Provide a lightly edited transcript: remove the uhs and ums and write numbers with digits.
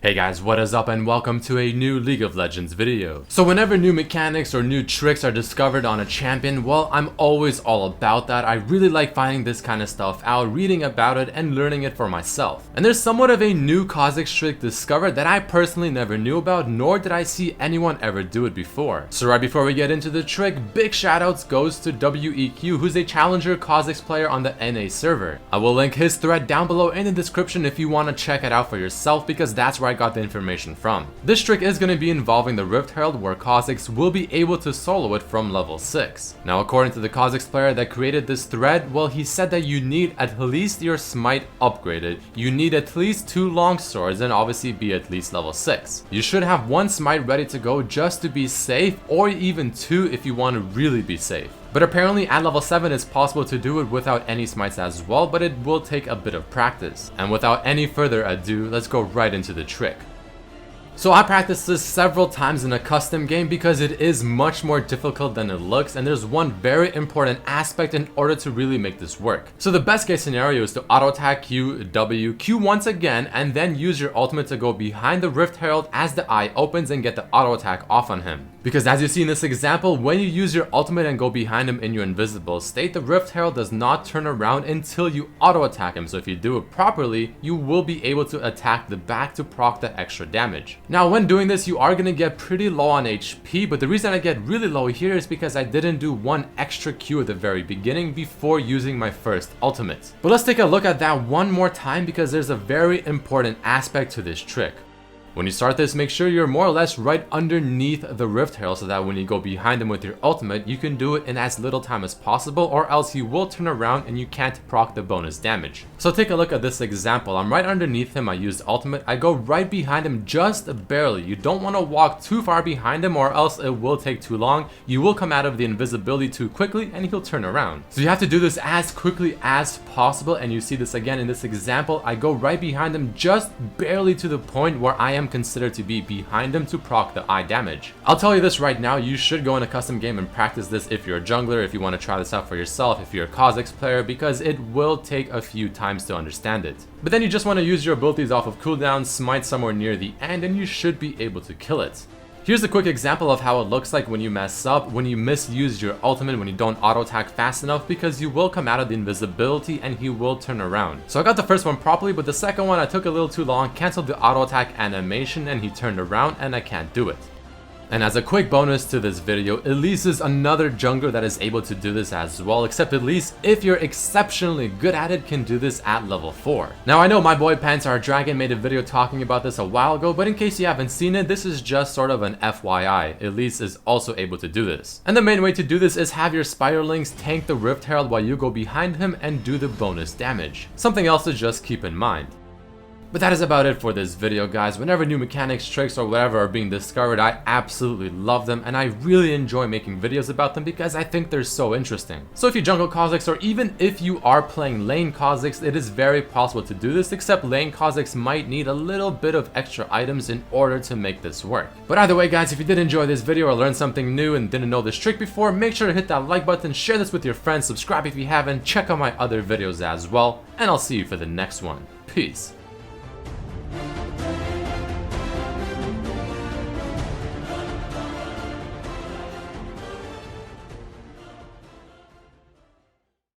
Hey guys, what is up and welcome to a new League of Legends video. So whenever new mechanics or new tricks are discovered on a champion, well, I'm always all about that. I really like finding this kind of stuff out, reading about it, and learning it for myself. And there's somewhat of a new Kha'Zix trick discovered that I personally never knew about, nor did I see anyone ever do it before. So right before we get into the trick, big shoutouts goes to WEQ, who's a challenger Kha'Zix player on the NA server. I will link his thread down below in the description if you want to check it out for yourself, because that's where I got the information from. This trick is going to be involving the Rift Herald, where Kha'Zix will be able to solo it from level 6. Now, according to the Kha'Zix player that created this thread, well, he said that you need at least your smite upgraded, you need at least 2 long swords, and obviously be at least level 6. You should have 1 smite ready to go just to be safe, or even 2 if you want to really be safe. But apparently at level 7 it's possible to do it without any smites as well, but it will take a bit of practice. And without any further ado, let's go right into the trick. So I practiced this several times in a custom game because it is much more difficult than it looks, and there's one very important aspect in order to really make this work. So the best case scenario is to auto attack Q, W, Q once again, and then use your ultimate to go behind the Rift Herald as the eye opens and get the auto attack off on him. Because as you see in this example, when you use your ultimate and go behind him in your invisible state, the Rift Herald does not turn around until you auto attack him. So if you do it properly, you will be able to attack the back to proc the extra damage. Now when doing this, you are going to get pretty low on HP, but the reason I get really low here is because I didn't do 1 extra Q at the very beginning before using my first ultimate. But let's take a look at that one more time, because there's a very important aspect to this trick. When you start this, make sure you're more or less right underneath the Rift Herald so that when you go behind him with your ultimate, you can do it in as little time as possible, or else he will turn around and you can't proc the bonus damage. So take a look at this example. I'm right underneath him, I used ultimate, I go right behind him just barely. You don't want to walk too far behind him or else it will take too long. You will come out of the invisibility too quickly and he'll turn around. So you have to do this as quickly as possible, and you see this again in this example. I go right behind him just barely to the point where I am considered to be behind him to proc the eye damage. I'll tell you this right now, you should go in a custom game and practice this if you're a jungler, if you want to try this out for yourself, if you're a Kha'Zix player, because it will take a few times to understand it. But then you just want to use your abilities off of cooldown, smite somewhere near the end, and you should be able to kill it. Here's a quick example of how it looks like when you mess up, when you misuse your ultimate, when you don't auto attack fast enough, because you will come out of the invisibility and he will turn around. So I got the first one properly, but the second one I took a little too long, canceled the auto attack animation, and he turned around and I can't do it. And as a quick bonus to this video, Elise is another jungler that is able to do this as well, except Elise, if you're exceptionally good at it, can do this at level 4. Now I know my boy Pantsar Dragon made a video talking about this a while ago, but in case you haven't seen it, this is just sort of an FYI. Elise is also able to do this. And the main way to do this is have your Spiderlings tank the Rift Herald while you go behind him and do the bonus damage. Something else to just keep in mind. But that is about it for this video, guys. Whenever new mechanics, tricks, or whatever are being discovered, I absolutely love them, and I really enjoy making videos about them because I think they're so interesting. So if you jungle Kha'Zix, or even if you are playing lane Kha'Zix, it is very possible to do this, except lane Kha'Zix might need a little bit of extra items in order to make this work. But either way, guys, if you did enjoy this video or learned something new and didn't know this trick before, make sure to hit that like button, share this with your friends, subscribe if you haven't, check out my other videos as well, and I'll see you for the next one. Peace.